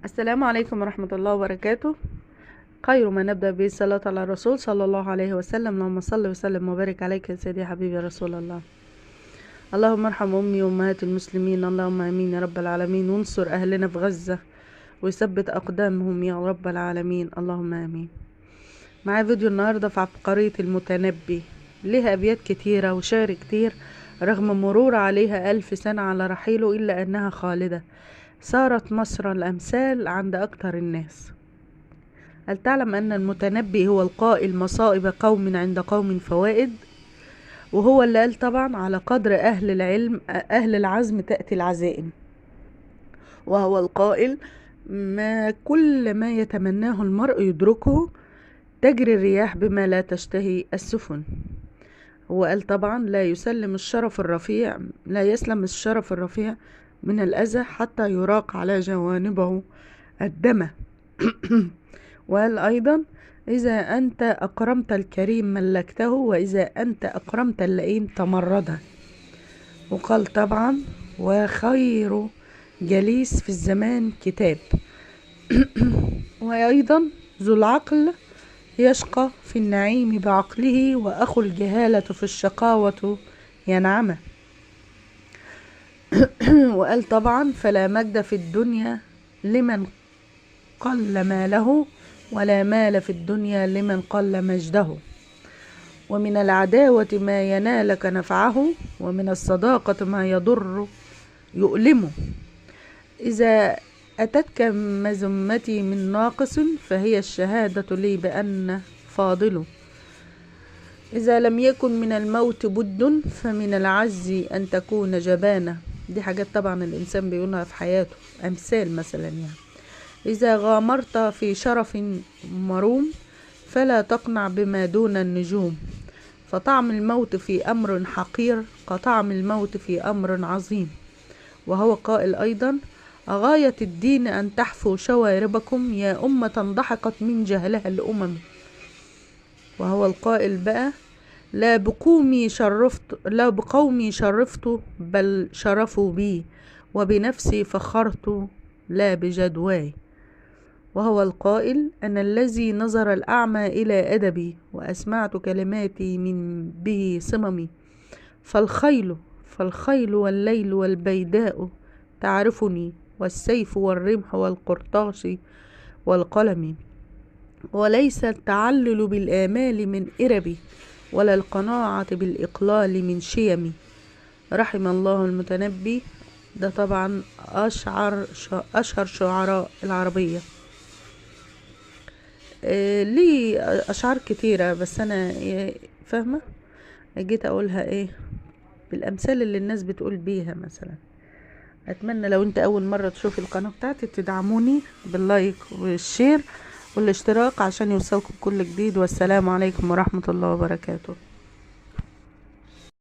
السلام عليكم ورحمة الله وبركاته. خير ما نبدأ به الصلاة على الرسول صلى الله عليه وسلم. اللهم صل وسلم وبارك عليك يا سيدي حبيبي يا رسول الله. اللهم ارحم أمي وأمهات المسلمين، اللهم آمين يا رب العالمين، وانصر أهلنا في غزة ويثبت أقدامهم يا رب العالمين، اللهم آمين. معايا فيديو النهاردة في عبقرية المتنبي. ليها أبيات كتيرة وشعر كتير، رغم مرور عليها 1000 سنة على رحيله إلا أنها خالدة، صارت مصر الأمثال عند أكثر الناس. هل تعلم أن المتنبي هو القائل مصائب قوم عند قوم فوائد؟ وهو اللي قال طبعا على قدر أهل العلم أهل العزم تأتي العزائم. وهو القائل ما كل ما يتمناه المرء يدركه، تجري الرياح بما لا تشتهي السفن. هو قال طبعا لا يسلم الشرف الرفيع، لا يسلم الشرف الرفيع من الأذى حتى يراق على جوانبه الدم. وقال أيضا إذا أنت أكرمت الكريم ملكته، وإذا أنت أكرمت اللئيم تمرده. وقال طبعا وخير جليس في الزمان كتاب. وأيضا ذو العقل يشقى في النعيم بعقله، وأخو الجهالة في الشقاوة ينعمه. وقال طبعا فلا مجد في الدنيا لمن قل ماله، ولا مال في الدنيا لمن قل مجده. ومن العداوة ما ينالك نفعه، ومن الصداقة ما يضر يؤلمه. إذا أتتك مذمتي من ناقص، فهي الشهادة لي بأن فاضل. إذا لم يكن من الموت بد، فمن العجز أن تكون جبانة. دي حاجات طبعا الإنسان بيقولها في حياته، أمثال مثلا يعني. إذا غامرت في شرف مروم، فلا تقنع بما دون النجوم، فطعم الموت في أمر حقير كطعم الموت في أمر عظيم. وهو قائل أيضا غاية الدين أن تحفوا شواربكم يا أمة ضحكت من جهلها الأمم. وهو القائل بقى لا بقومي شرفت بل شرفوا بي، وبنفسي فخرت لا بجدواي. وهو القائل أنا الذي نظر الأعمى إلى أدبي، وأسمعت كلماتي من به صممي. فالخيل والليل والبيداء تعرفني، والسيف والرمح والقرطاس والقلم. وليس التعلل بالآمال من إربي، ولا القناعة بالإقلال من شيمي. رحم الله المتنبي. ده طبعا أشهر شعراء العربية. ليه أشعار كتيرة، بس أنا فاهمة جيت أقولها بالأمثال اللي الناس بتقول بيها مثلا. أتمنى لو أنت أول مرة تشوف القناة بتاعتي تدعموني باللايك والشير والاشتراك عشان يوصلكم كل جديد. والسلام عليكم ورحمة الله وبركاته.